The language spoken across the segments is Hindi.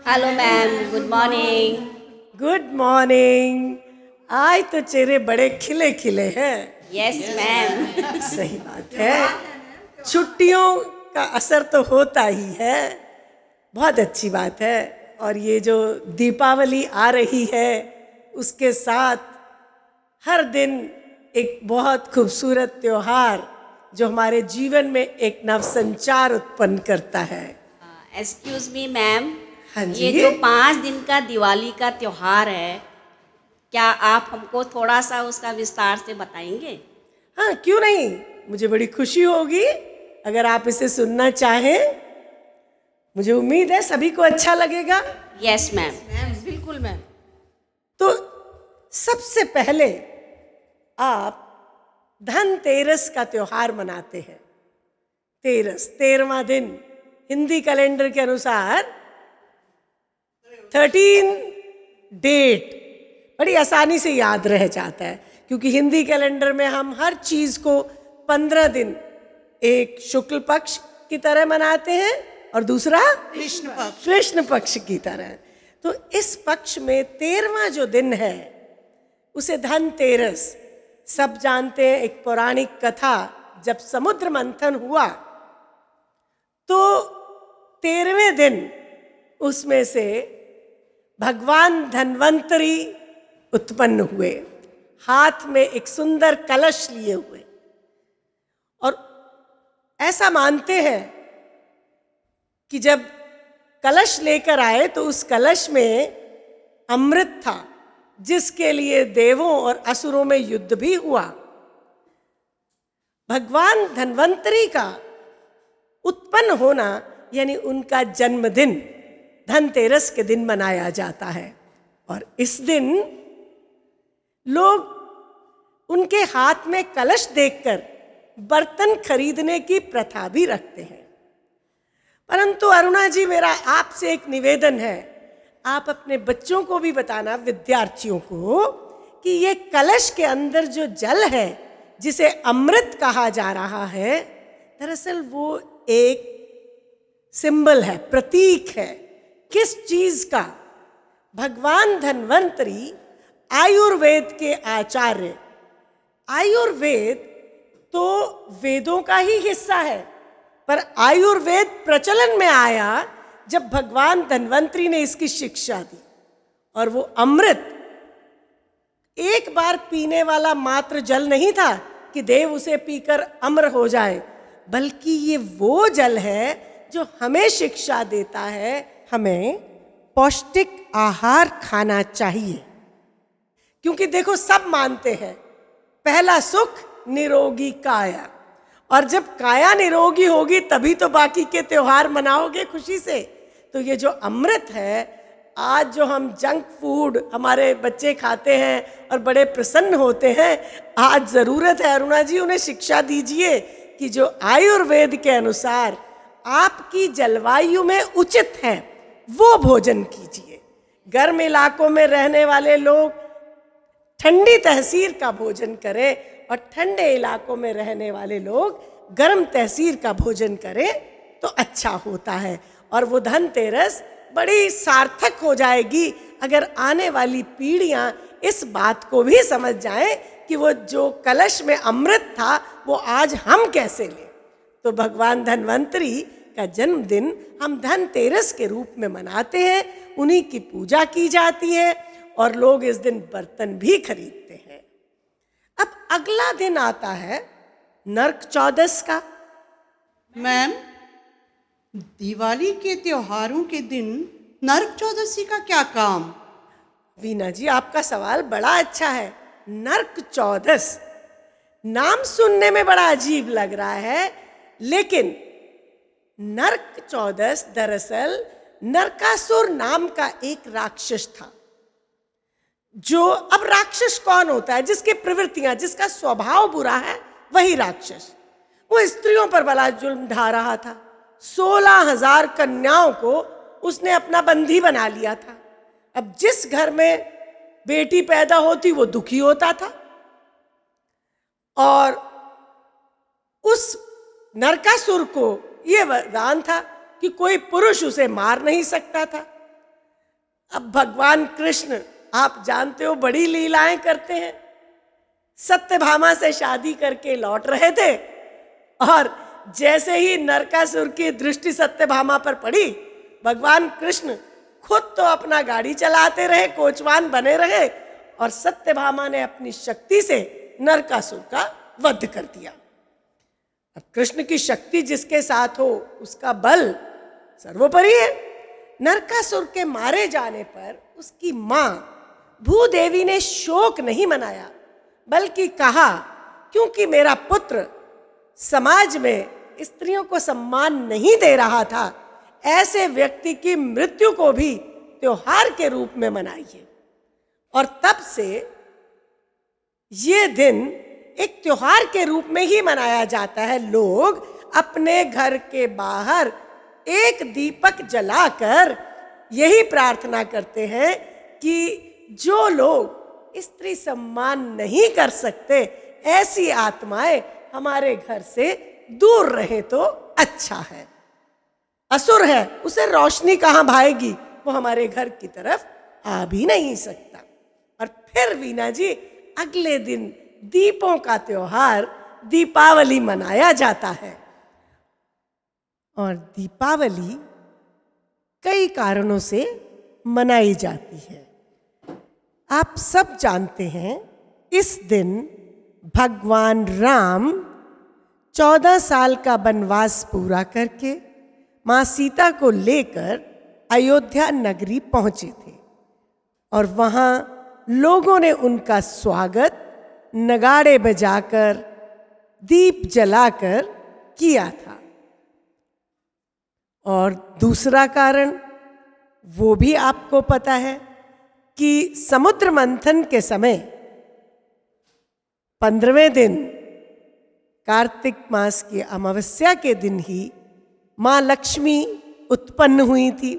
Hello ma'am, good morning. Good morning. आज तो चेहरे बड़े खिले खिले हैं। Yes ma'am. सही बात है, छुट्टियों का असर तो होता ही है। बहुत अच्छी बात है। और ये जो दीपावली आ रही है उसके साथ हर दिन एक बहुत खूबसूरत त्योहार जो हमारे जीवन में एक नवसंचार उत्पन्न करता है। एक्सक्यूज मी मैम, हाँ जी। ये जो 5 दिन का दिवाली का त्योहार है, क्या आप हमको थोड़ा सा उसका विस्तार से बताएंगे? हाँ, क्यों नहीं, मुझे बड़ी खुशी होगी अगर आप इसे सुनना चाहें। मुझे उम्मीद है सभी को अच्छा लगेगा। Yes ma'am. बिल्कुल मैम। तो सबसे पहले आप धनतेरस का त्योहार मनाते हैं। तेरस 13वां दिन, हिंदी कैलेंडर के अनुसार 13 डेट बड़ी आसानी से याद रह जाता है, क्योंकि हिंदी कैलेंडर में हम हर चीज को 15 दिन एक शुक्ल पक्ष की तरह मनाते हैं और दूसरा कृष्ण पक्ष की तरह। तो इस पक्ष में 13वां जो दिन है उसे धनतेरस, सब जानते हैं। एक पौराणिक कथा, जब समुद्र मंथन हुआ तो 13वें दिन उसमें से भगवान धन्वंतरी उत्पन्न हुए, हाथ में एक सुंदर कलश लिए हुए। और ऐसा मानते हैं कि जब कलश लेकर आए तो उस कलश में अमृत था, जिसके लिए देवों और असुरों में युद्ध भी हुआ। भगवान धन्वंतरी का उत्पन्न होना यानी उनका जन्मदिन धनतेरस के दिन मनाया जाता है। और इस दिन लोग उनके हाथ में कलश देखकर बर्तन खरीदने की प्रथा भी रखते हैं। परंतु अरुणा जी, मेरा आपसे एक निवेदन है, आप अपने बच्चों को भी बताना, विद्यार्थियों को, कि ये कलश के अंदर जो जल है जिसे अमृत कहा जा रहा है, दरअसल वो एक सिंबल है, प्रतीक है। किस चीज का? भगवान धन्वंतरी आयुर्वेद के आचार्य। आयुर्वेद तो वेदों का ही हिस्सा है, पर आयुर्वेद प्रचलन में आया जब भगवान धन्वंतरी ने इसकी शिक्षा दी। और वो अमृत एक बार पीने वाला मात्र जल नहीं था कि देव उसे पीकर अमर हो जाए, बल्कि ये वो जल है जो हमें शिक्षा देता है हमें पौष्टिक आहार खाना चाहिए। क्योंकि देखो, सब मानते हैं पहला सुख निरोगी काया, और जब काया निरोगी होगी तभी तो बाकी के त्योहार मनाओगे खुशी से। तो ये जो अमृत है, आज जो हम जंक फूड हमारे बच्चे खाते हैं और बड़े प्रसन्न होते हैं, आज जरूरत है अरुणा जी, उन्हें शिक्षा दीजिए कि जो आयुर्वेद के अनुसार आपकी जलवायु में उचित है वो भोजन कीजिए। गर्म इलाकों में रहने वाले लोग ठंडी तहसीर का भोजन करें और ठंडे इलाकों में रहने वाले लोग गर्म तहसीर का भोजन करें तो अच्छा होता है। और वो धनतेरस बड़ी सार्थक हो जाएगी अगर आने वाली पीढ़ियां इस बात को भी समझ जाएं कि वो जो कलश में अमृत था वो आज हम कैसे लें। तो भगवान धन्वंतरी का जन्मदिन हम धनतेरस के रूप में मनाते हैं, उन्हीं की पूजा की जाती है और लोग इस दिन बर्तन भी खरीदते हैं। अब अगला दिन आता है नरक चौदस का। मैम, दिवाली के त्योहारों के दिन नरक चौदसी का क्या काम? वीना जी, आपका सवाल बड़ा अच्छा है। नरक चौदस नाम सुनने में बड़ा अजीब लग रहा है, लेकिन नरक चौदस दरअसल नरकासुर नाम का एक राक्षस था। जो, अब राक्षस कौन होता है? जिसकी प्रवृत्तियां, जिसका स्वभाव बुरा है, वही राक्षस। वो स्त्रियों पर बड़ा जुल्म ढा रहा था। 16,000 कन्याओं को उसने अपना बंदी बना लिया था। अब जिस घर में बेटी पैदा होती वो दुखी होता था, और उस नरकासुर को यह वरदान था कि कोई पुरुष उसे मार नहीं सकता था। अब भगवान कृष्ण आप जानते हो बड़ी लीलाएं करते हैं। सत्यभामा से शादी करके लौट रहे थे और जैसे ही नरकासुर की दृष्टि सत्यभामा पर पड़ी, भगवान कृष्ण खुद तो अपना गाड़ी चलाते रहे, कोचवान बने रहे, और सत्यभामा ने अपनी शक्ति से नरकासुर का वध कर दिया। अब कृष्ण की शक्ति जिसके साथ हो उसका बल सर्वोपरि है। नरकासुर के मारे जाने पर उसकी मां भूदेवी ने शोक नहीं मनाया, बल्कि कहा क्योंकि मेरा पुत्र समाज में स्त्रियों को सम्मान नहीं दे रहा था, ऐसे व्यक्ति की मृत्यु को भी त्योहार के रूप में मनाइए। और तब से ये दिन एक त्योहार के रूप में ही मनाया जाता है। लोग अपने घर के बाहर एक दीपक जलाकर यही प्रार्थना करते हैं कि जो लोग स्त्री सम्मान नहीं कर सकते, ऐसी आत्माएं हमारे घर से दूर रहे तो अच्छा है। असुर है, उसे रोशनी कहां भाएगी, वो हमारे घर की तरफ आ भी नहीं सकता। और फिर वीना जी अगले दिन दीपों का त्योहार दीपावली मनाया जाता है। और दीपावली कई कारणों से मनाई जाती है। आप सब जानते हैं इस दिन भगवान राम 14 साल का वनवास पूरा करके मां सीता को लेकर अयोध्या नगरी पहुंचे थे और वहां लोगों ने उनका स्वागत नगाड़े बजाकर दीप जलाकर किया था। और दूसरा कारण वो भी आपको पता है कि समुद्र मंथन के समय 15वें दिन कार्तिक मास की अमावस्या के दिन ही मां लक्ष्मी उत्पन्न हुई थी।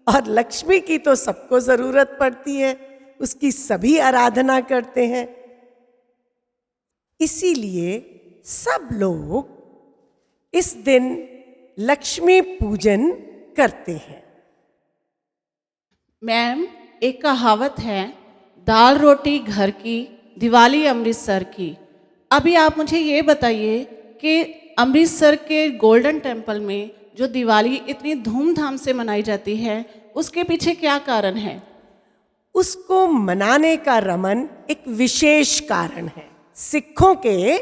और लक्ष्मी की तो सबको जरूरत पड़ती है, उसकी सभी आराधना करते हैं। इसीलिए सब लोग इस दिन लक्ष्मी पूजन करते हैं। मैम, एक कहावत है, दाल रोटी घर की, दिवाली अमृतसर की। अभी आप मुझे ये बताइए कि अमृतसर के गोल्डन टेम्पल में जो दिवाली इतनी धूमधाम से मनाई जाती है, उसके पीछे क्या कारण है? उसको मनाने का रमन एक विशेष कारण है। सिखों के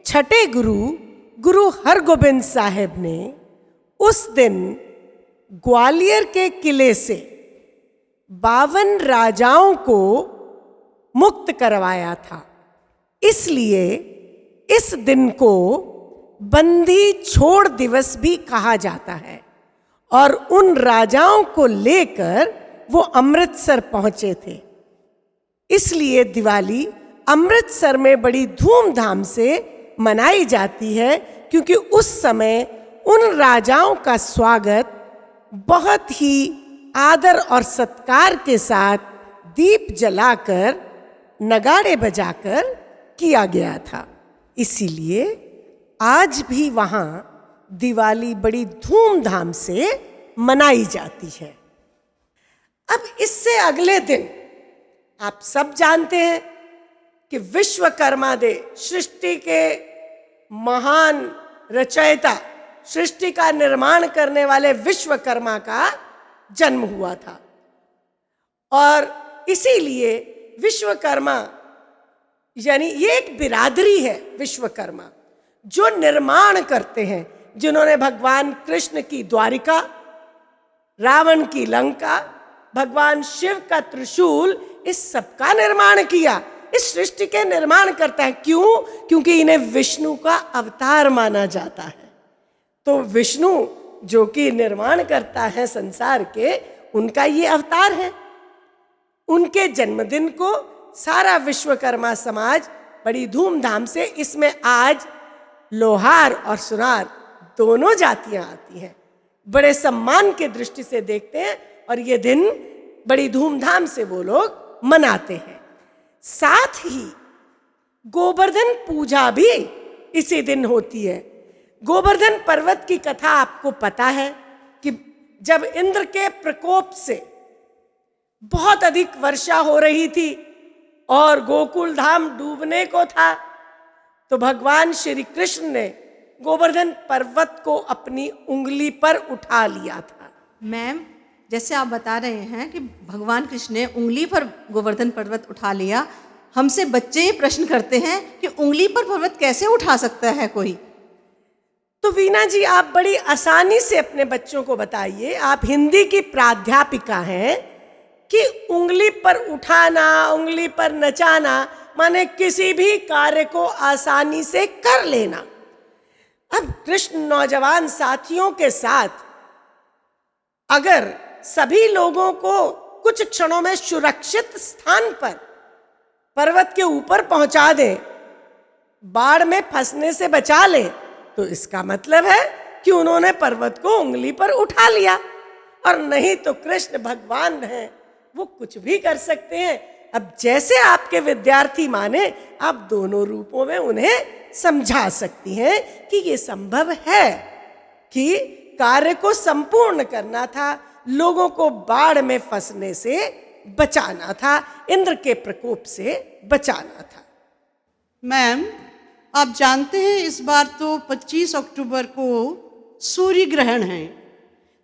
छठे गुरु हरगोबिंद साहिब ने उस दिन ग्वालियर के किले से 52 राजाओं को मुक्त करवाया था। इसलिए इस दिन को बंदी छोड़ दिवस भी कहा जाता है। और उन राजाओं को लेकर वो अमृतसर पहुंचे थे। इसलिए दिवाली अमृतसर में बड़ी धूमधाम से मनाई जाती है, क्योंकि उस समय उन राजाओं का स्वागत बहुत ही आदर और सत्कार के साथ दीप जलाकर नगाड़े बजाकर किया गया था। इसीलिए आज भी वहां दिवाली बड़ी धूमधाम से मनाई जाती है। अब इससे अगले दिन आप सब जानते हैं कि विश्वकर्मा दे, सृष्टि के महान रचयिता, सृष्टि का निर्माण करने वाले विश्वकर्मा का जन्म हुआ था। और इसीलिए विश्वकर्मा यानी ये एक बिरादरी है, विश्वकर्मा जो निर्माण करते हैं, जिन्होंने भगवान कृष्ण की द्वारिका, रावण की लंका, भगवान शिव का त्रिशूल, इस सब का निर्माण किया। इस सृष्टि के निर्माण करता है। क्यों? क्योंकि इन्हें विष्णु का अवतार माना जाता है। तो विष्णु जो कि निर्माण करता है संसार के, उनका ये अवतार है। उनके जन्मदिन को सारा विश्वकर्मा समाज बड़ी धूमधाम से, इसमें आज लोहार और सुनार दोनों जातियां आती हैं, बड़े सम्मान के दृष्टि से देखते हैं और ये दिन बड़ी धूमधाम से वो लोग मनाते हैं। साथ ही गोवर्धन पूजा भी इसी दिन होती है। गोवर्धन पर्वत की कथा आपको पता है कि जब इंद्र के प्रकोप से बहुत अधिक वर्षा हो रही थी और गोकुल धाम डूबने को था, तो भगवान श्री कृष्ण ने गोवर्धन पर्वत को अपनी उंगली पर उठा लिया था। मैम, जैसे आप बता रहे हैं कि भगवान कृष्ण ने उंगली पर गोवर्धन पर्वत उठा लिया, हमसे बच्चे ये प्रश्न करते हैं कि उंगली पर पर्वत कैसे उठा सकता है कोई? तो वीना जी, आप बड़ी आसानी से अपने बच्चों को बताइए, आप हिंदी की प्राध्यापिका हैं, कि उंगली पर उठाना, उंगली पर नचाना माने किसी भी कार्य को आसानी से कर लेना। अब कृष्ण नौजवान साथियों के साथ अगर सभी लोगों को कुछ क्षणों में सुरक्षित स्थान पर पर्वत के ऊपर पहुंचा दे, बाढ़ में फंसने से बचा ले, तो इसका मतलब है कि उन्होंने पर्वत को उंगली पर उठा लिया। और नहीं तो कृष्ण भगवान हैं, वो कुछ भी कर सकते हैं। अब जैसे आपके विद्यार्थी माने, आप दोनों रूपों में उन्हें समझा सकती हैं कि ये संभव है कि कार्य को संपूर्ण करना था, लोगों को बाढ़ में फंसने से बचाना था, इंद्र के प्रकोप से बचाना था। मैम, आप जानते हैं इस बार तो 25 अक्टूबर को सूर्य ग्रहण है।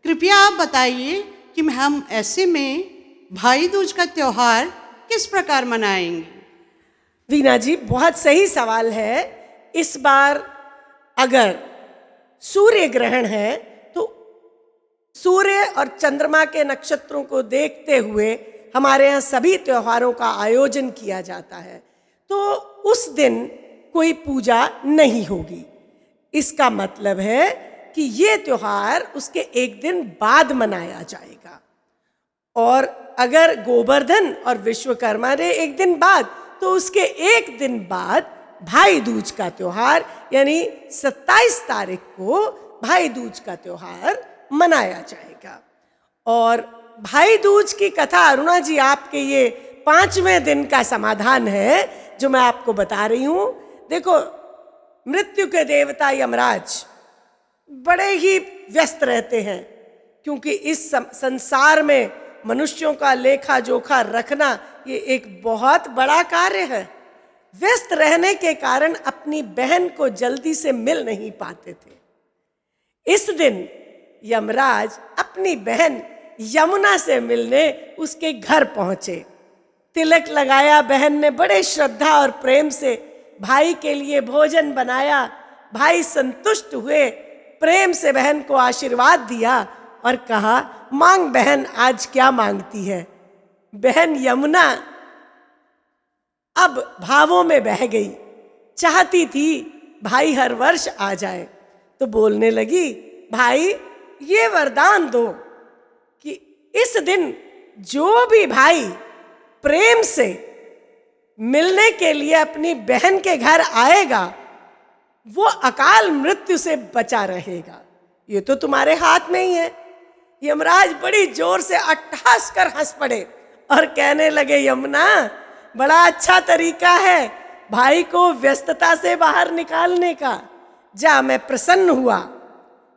कृपया आप बताइए कि हम ऐसे में भाई दूज का त्योहार किस प्रकार मनाएंगे? वीना जी, बहुत सही सवाल है। इस बार अगर सूर्य ग्रहण है तो सूर्य और चंद्रमा के नक्षत्रों को देखते हुए हमारे यहाँ सभी त्योहारों का आयोजन किया जाता है, तो उस दिन कोई पूजा नहीं होगी। इसका मतलब है कि ये त्योहार उसके एक दिन बाद मनाया जाएगा। और अगर गोवर्धन और विश्वकर्मा ने एक दिन बाद, तो उसके एक दिन बाद भाई दूज का त्योहार यानी 27 तारीख को भाई दूज का त्योहार मनाया जाएगा। और भाई दूज की कथा अरुणा जी आपके ये 5वें दिन का समाधान है जो मैं आपको बता रही हूं। देखो, मृत्यु के देवता यमराज बड़े ही व्यस्त रहते हैं, क्योंकि इस संसार में मनुष्यों का लेखा जोखा रखना ये एक बहुत बड़ा कार्य है। व्यस्त रहने के कारण अपनी बहन को जल्दी से मिल नहीं पाते थे। इस दिन यमराज अपनी बहन यमुना से मिलने उसके घर पहुंचे। तिलक लगाया, बहन ने बड़े श्रद्धा और प्रेम से भाई के लिए भोजन बनाया। भाई संतुष्ट हुए, प्रेम से बहन को आशीर्वाद दिया और कहा, मांग बहन, आज क्या मांगती है? बहन यमुना अब भावों में बह गई, चाहती थी भाई हर वर्ष आ जाए, तो बोलने लगी, भाई ये वरदान दो कि इस दिन जो भी भाई प्रेम से मिलने के लिए अपनी बहन के घर आएगा वो अकाल मृत्यु से बचा रहेगा। ये तो तुम्हारे हाथ में ही है। यमराज बड़ी जोर से अट्टहास कर हंस पड़े और कहने लगे, यमुना बड़ा अच्छा तरीका है भाई को व्यस्तता से बाहर निकालने का। जा, मैं प्रसन्न हुआ।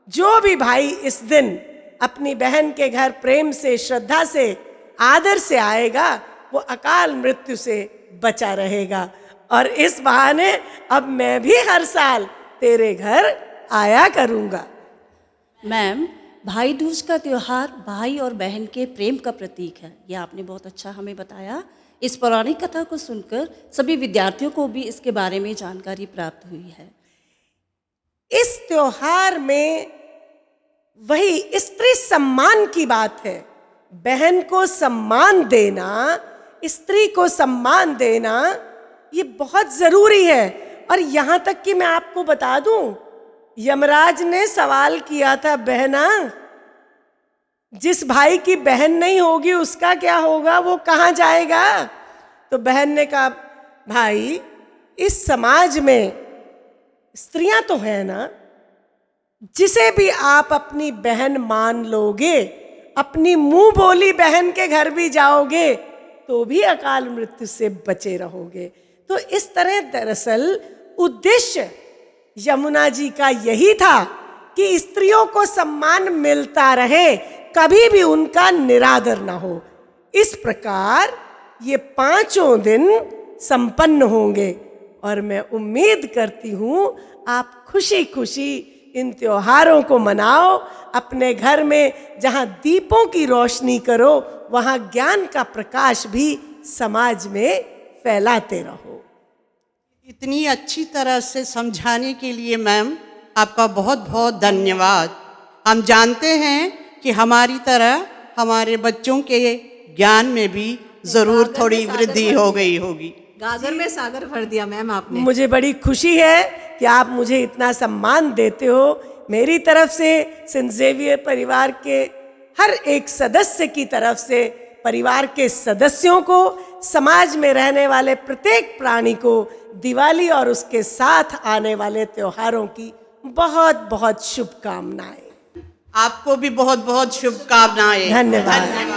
जो भी भाई इस दिन अपनी बहन के घर प्रेम से, श्रद्धा से, आदर से आएगा वो अकाल मृत्यु से बचा रहेगा। और इस बहाने अब मैं भी हर साल तेरे घर आया करूंगा। मैम, भाई दूज का त्योहार भाई और बहन के प्रेम का प्रतीक है, यह आपने बहुत अच्छा हमें बताया। इस पौराणिक कथा को सुनकर सभी विद्यार्थियों को भी इसके बारे में जानकारी प्राप्त हुई है। इस त्योहार में वही स्त्री सम्मान की बात है। बहन को सम्मान देना, स्त्री को सम्मान देना, ये बहुत जरूरी है। और यहां तक कि मैं आपको बता दूं, यमराज ने सवाल किया था, बहना जिस भाई की बहन नहीं होगी उसका क्या होगा, वो कहाँ जाएगा? तो बहन ने कहा, भाई इस समाज में स्त्रियां तो है ना, जिसे भी आप अपनी बहन मान लोगे, अपनी मुंह बोली बहन के घर भी जाओगे तो भी अकाल मृत्यु से बचे रहोगे। तो इस तरह दरअसल उद्देश्य यमुना जी का यही था कि स्त्रियों को सम्मान मिलता रहे, कभी भी उनका निरादर ना हो। इस प्रकार ये 5 दिन संपन्न होंगे और मैं उम्मीद करती हूँ आप खुशी खुशी इन त्योहारों को मनाओ। अपने घर में जहाँ दीपों की रोशनी करो, वहाँ ज्ञान का प्रकाश भी समाज में फैलाते रहो। इतनी अच्छी तरह से समझाने के लिए मैम आपका बहुत बहुत धन्यवाद। हम जानते हैं कि हमारी तरह हमारे बच्चों के ज्ञान में भी ज़रूर थोड़ी वृद्धि हो गई होगी। गागर में सागर भर दिया मैम आपने। मुझे बड़ी खुशी है कि आप मुझे इतना सम्मान देते हो। मेरी तरफ से सेंट ज़ेवियर परिवार के हर एक सदस्य की तरफ से, परिवार के सदस्यों को, समाज में रहने वाले प्रत्येक प्राणी को दिवाली और उसके साथ आने वाले त्योहारों की बहुत बहुत शुभकामनाएं। आपको भी बहुत बहुत शुभकामनाएं। धन्यवाद।